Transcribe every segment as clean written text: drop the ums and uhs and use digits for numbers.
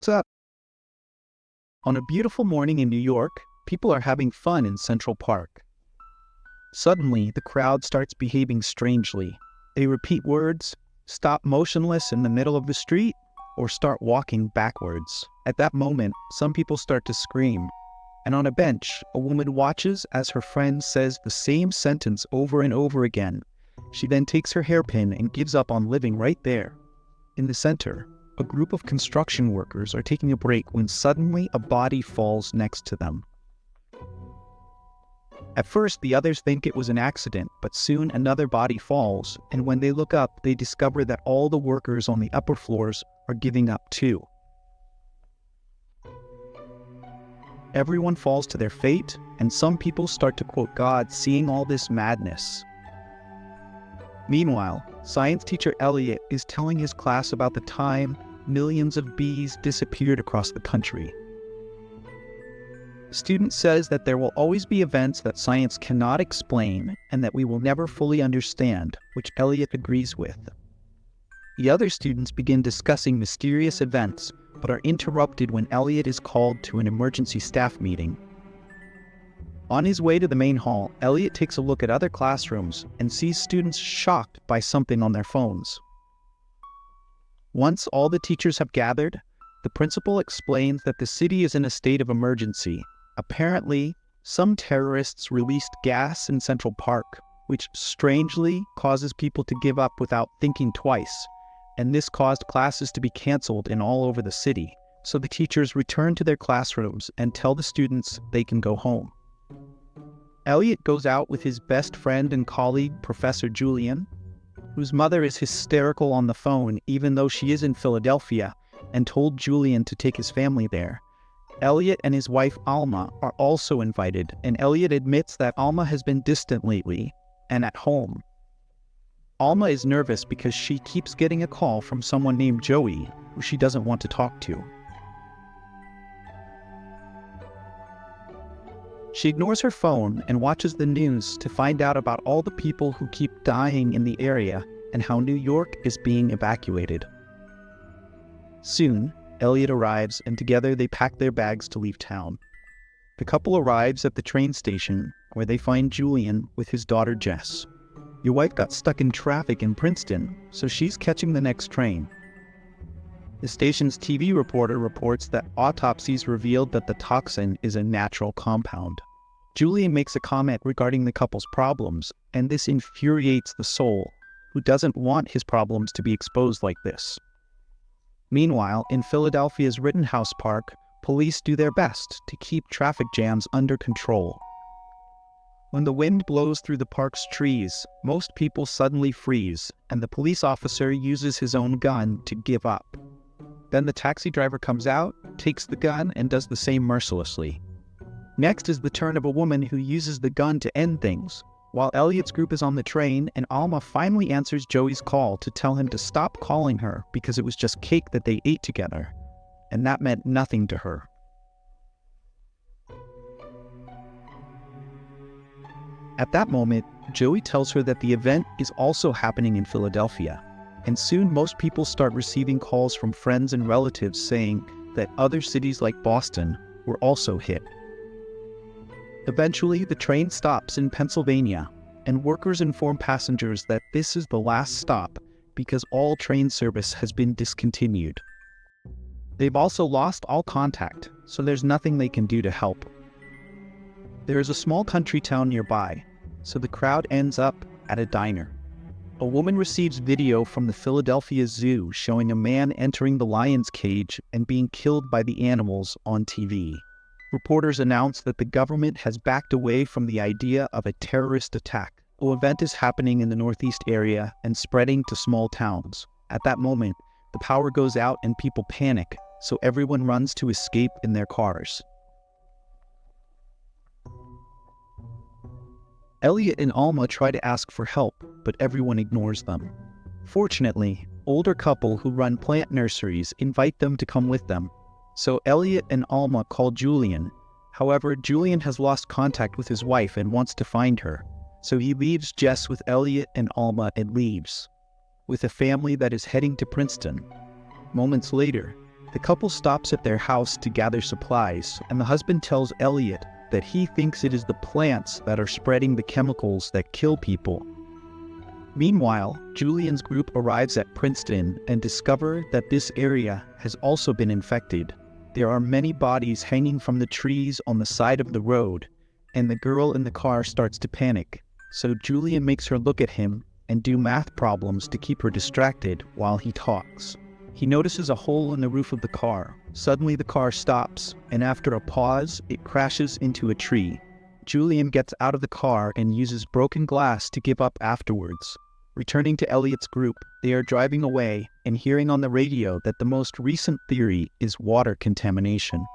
What's up? On a beautiful morning in New York, people are having fun in Central Park. Suddenly, the crowd starts behaving strangely. They repeat words, stop motionless in the middle of the street, or start walking backwards. At that moment, some people start to scream. And on a bench, a woman watches as her friend says the same sentence over and over again. She then takes her hairpin and gives up on living right there. In the center, a group of construction workers are taking a break when suddenly a body falls next to them. At first, the others think it was an accident, but soon another body falls, and when they look up, they discover that all the workers on the upper floors are giving up too. Everyone falls to their fate, and some people start to quote God, seeing all this madness. Meanwhile, science teacher Elliot is telling his class about the time millions of bees disappeared across the country. The student says that there will always be events that science cannot explain and that we will never fully understand, which Elliot agrees with. The other students begin discussing mysterious events, but are interrupted when Elliot is called to an emergency staff meeting. On his way to the main hall, Elliot takes a look at other classrooms and sees students shocked by something on their phones. Once all the teachers have gathered, the principal explains that the city is in a state of emergency. Apparently, some terrorists released gas in Central Park, which strangely causes people to give up without thinking twice, and this caused classes to be canceled in all over the city. So the teachers return to their classrooms and tell the students they can go home. Elliot goes out with his best friend and colleague, Professor Julian, whose mother is hysterical on the phone even though she is in Philadelphia, and told Julian to take his family there. Elliot and his wife Alma are also invited, and Elliot admits that Alma has been distant lately and at home. Alma is nervous because she keeps getting a call from someone named Joey, who she doesn't want to talk to. She ignores her phone and watches the news to find out about all the people who keep dying in the area and how New York is being evacuated. Soon, Elliot arrives and together they pack their bags to leave town. The couple arrives at the train station where they find Julian with his daughter Jess. Your wife got stuck in traffic in Princeton, so she's catching the next train. The station's TV reporter reports that autopsies revealed that the toxin is a natural compound. Julian makes a comment regarding the couple's problems, and this infuriates the soul, who doesn't want his problems to be exposed like this. Meanwhile, in Philadelphia's Rittenhouse Park, police do their best to keep traffic jams under control. When the wind blows through the park's trees, most people suddenly freeze, and the police officer uses his own gun to give up. Then the taxi driver comes out, takes the gun, and does the same mercilessly. Next is the turn of a woman who uses the gun to end things. While Elliot's group is on the train, and Alma finally answers Joey's call to tell him to stop calling her because it was just cake that they ate together, and that meant nothing to her. At that moment, Joey tells her that the event is also happening in Philadelphia, and soon most people start receiving calls from friends and relatives saying that other cities like Boston were also hit. Eventually, the train stops in Pennsylvania, and workers inform passengers that this is the last stop because all train service has been discontinued. They've also lost all contact, so there's nothing they can do to help. There is a small country town nearby, so the crowd ends up at a diner. A woman receives video from the Philadelphia Zoo showing a man entering the lion's cage and being killed by the animals on TV. Reporters announce that the government has backed away from the idea of a terrorist attack. The event is happening in the Northeast area and spreading to small towns. At that moment, the power goes out and people panic, so everyone runs to escape in their cars. Elliot and Alma try to ask for help, but everyone ignores them. Fortunately, older couple who run plant nurseries invite them to come with them. So Elliot and Alma call Julian. However, Julian has lost contact with his wife and wants to find her. So he leaves Jess with Elliot and Alma and leaves, with a family that is heading to Princeton. Moments later, The couple stops at their house to gather supplies, and the husband tells Elliot that he thinks it is the plants that are spreading the chemicals that kill people. Meanwhile, Julian's group arrives at Princeton and discover that this area has also been infected. There are many bodies hanging from the trees on the side of the road, and the girl in the car starts to panic. So Julian makes her look at him and do math problems to keep her distracted while he talks. He notices a hole in the roof of the car. Suddenly the car stops, and after a pause, it crashes into a tree. Julian gets out of the car and uses broken glass to give up afterwards. Returning to Elliot's group, they are driving away and hearing on the radio that the most recent theory is water contamination.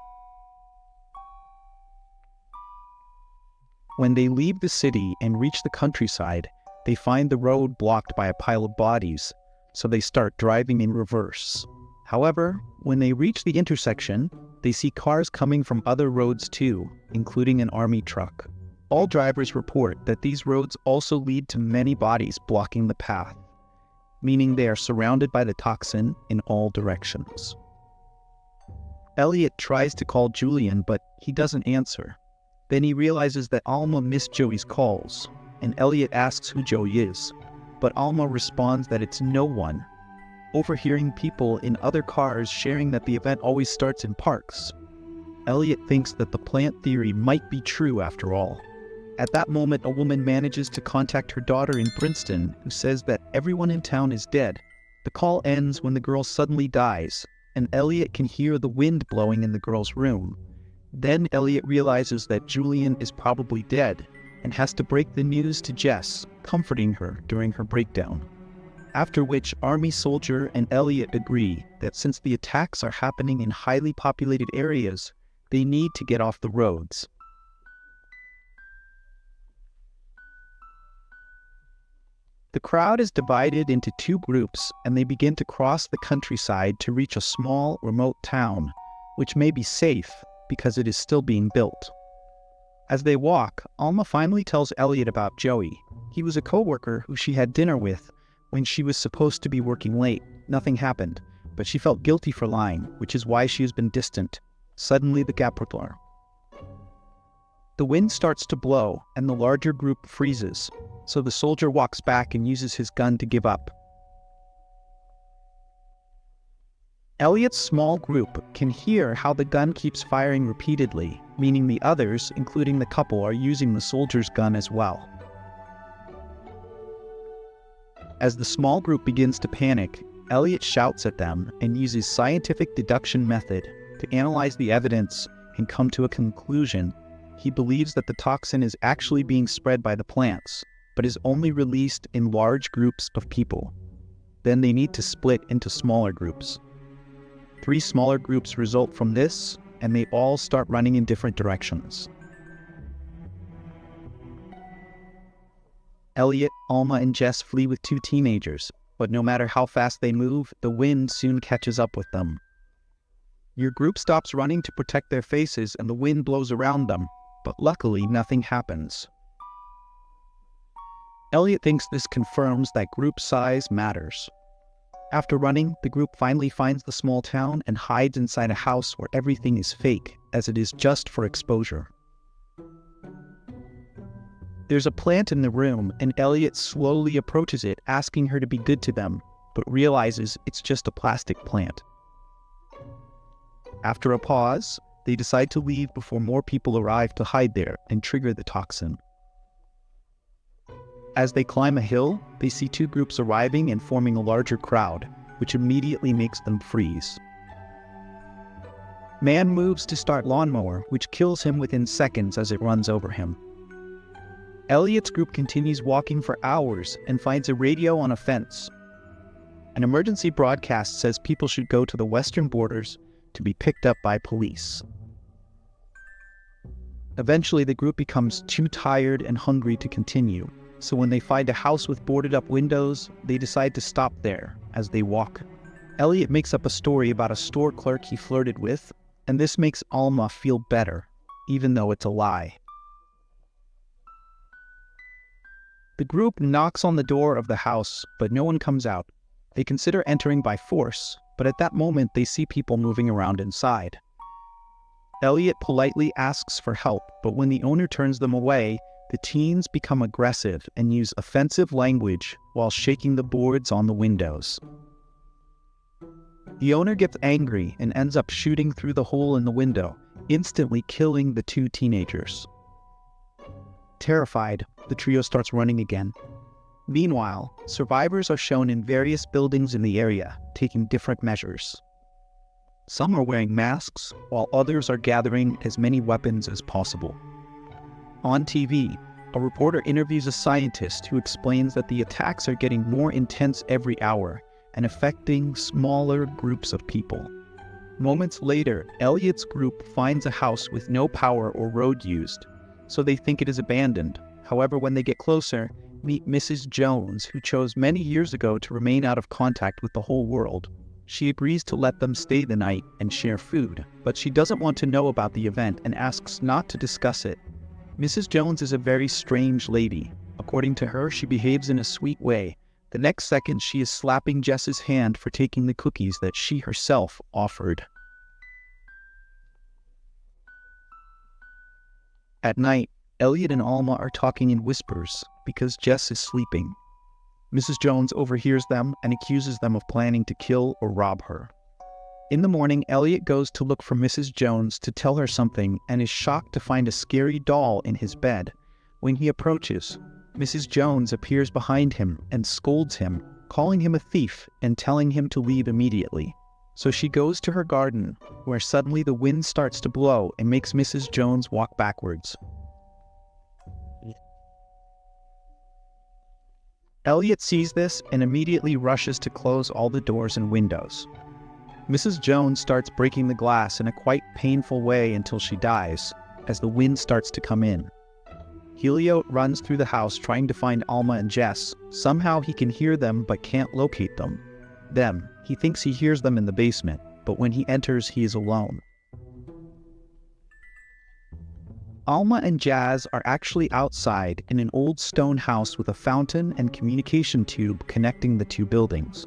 When they leave the city and reach the countryside, they find the road blocked by a pile of bodies, so they start driving in reverse. However, when they reach the intersection, they see cars coming from other roads too, including an army truck. All drivers report that these roads also lead to many bodies blocking the path, meaning they are surrounded by the toxin in all directions. Elliot tries to call Julian, but he doesn't answer. Then he realizes that Alma missed Joey's calls, and Elliot asks who Joey is, but Alma responds that it's no one, overhearing people in other cars sharing that the event always starts in parks. Elliot thinks that the plant theory might be true after all. At that moment, a woman manages to contact her daughter in Princeton, who says that everyone in town is dead. The call ends when the girl suddenly dies, and Elliot can hear the wind blowing in the girl's room. Then Elliot realizes that Julian is probably dead, and has to break the news to Jess, comforting her during her breakdown. After which, Army Soldier and Elliot agree that since the attacks are happening in highly populated areas, they need to get off the roads. The crowd is divided into two groups, and they begin to cross the countryside to reach a small, remote town, which may be safe because it is still being built. As they walk, Alma finally tells Elliot about Joey. He was a coworker who she had dinner with when she was supposed to be working late. Nothing happened, but she felt guilty for lying, which is why she has been distant. Suddenly the gap report. The wind starts to blow, and the larger group freezes, so the soldier walks back and uses his gun to give up. Elliot's small group can hear how the gun keeps firing repeatedly, meaning the others, including the couple, are using the soldier's gun as well. As the small group begins to panic, Elliot shouts at them and uses scientific deduction method to analyze the evidence and come to a conclusion. He believes that the toxin is actually being spread by the plants, but is only released in large groups of people. Then they need to split into smaller groups. 3 smaller groups result from this, and they all start running in different directions. Elliot, Alma, and Jess flee with 2 teenagers, but no matter how fast they move, the wind soon catches up with them. Your group stops running to protect their faces and the wind blows around them, but luckily nothing happens. Elliot thinks this confirms that group size matters. After running, the group finally finds the small town and hides inside a house where everything is fake, as it is just for exposure. There's a plant in the room, and Elliot slowly approaches it, asking her to be good to them, but realizes it's just a plastic plant. After a pause, they decide to leave before more people arrive to hide there and trigger the toxin. As they climb a hill, they see 2 groups arriving and forming a larger crowd, which immediately makes them freeze. Man moves to start lawnmower, which kills him within seconds as it runs over him. Elliot's group continues walking for hours and finds a radio on a fence. An emergency broadcast says people should go to the western borders to be picked up by police. Eventually, the group becomes too tired and hungry to continue, so when they find a house with boarded-up windows, they decide to stop there as they walk. Elliot makes up a story about a store clerk he flirted with, and this makes Alma feel better, even though it's a lie. The group knocks on the door of the house, but no one comes out. They consider entering by force, but at that moment they see people moving around inside. Elliot politely asks for help, but when the owner turns them away, the teens become aggressive and use offensive language while shaking the boards on the windows. The owner gets angry and ends up shooting through the hole in the window, instantly killing the two teenagers. Terrified, the trio starts running again. Meanwhile, survivors are shown in various buildings in the area, taking different measures. Some are wearing masks, while others are gathering as many weapons as possible. On TV, a reporter interviews a scientist who explains that the attacks are getting more intense every hour and affecting smaller groups of people. Moments later, Elliot's group finds a house with no power or road used, so they think it is abandoned. However, when they get closer, meet Mrs. Jones, who chose many years ago to remain out of contact with the whole world. She agrees to let them stay the night and share food, but she doesn't want to know about the event and asks not to discuss it. Mrs. Jones is a very strange lady. According to her, she behaves in a sweet way. The next second, she is slapping Jess's hand for taking the cookies that she herself offered. At night, Elliot and Alma are talking in whispers because Jess is sleeping. Mrs. Jones overhears them and accuses them of planning to kill or rob her. In the morning, Elliot goes to look for Mrs. Jones to tell her something and is shocked to find a scary doll in his bed. When he approaches, Mrs. Jones appears behind him and scolds him, calling him a thief and telling him to leave immediately. So she goes to her garden, where suddenly the wind starts to blow and makes Mrs. Jones walk backwards. Elliot sees this and immediately rushes to close all the doors and windows. Mrs. Jones starts breaking the glass in a quite painful way until she dies, as the wind starts to come in. Helio runs through the house trying to find Alma and Jess. Somehow he can hear them but can't locate them. He thinks he hears them in the basement, but when he enters, he is alone. Alma and Jazz are actually outside in an old stone house with a fountain and communication tube connecting the two buildings.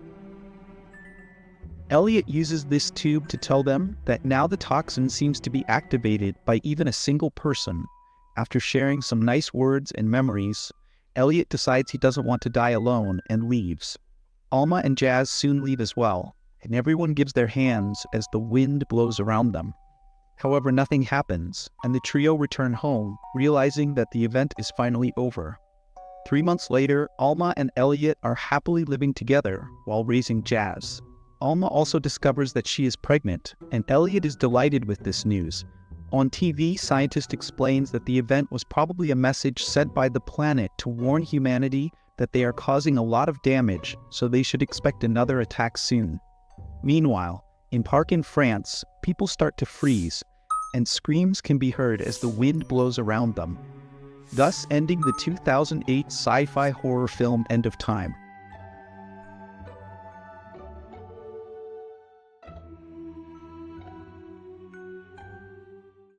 Elliot uses this tube to tell them that now the toxin seems to be activated by even a single person. After sharing some nice words and memories, Elliot decides he doesn't want to die alone and leaves. Alma and Jazz soon leave as well, and everyone gives their hands as the wind blows around them. However, nothing happens, and the trio return home, realizing that the event is finally over. 3 months later, Alma and Elliot are happily living together while raising Jazz. Alma also discovers that she is pregnant, and Elliot is delighted with this news. On TV, scientist explains that the event was probably a message sent by the planet to warn humanity that they are causing a lot of damage, so they should expect another attack soon. Meanwhile, in Park in France, people start to freeze, and screams can be heard as the wind blows around them, thus ending the 2008 sci-fi horror film End of Time.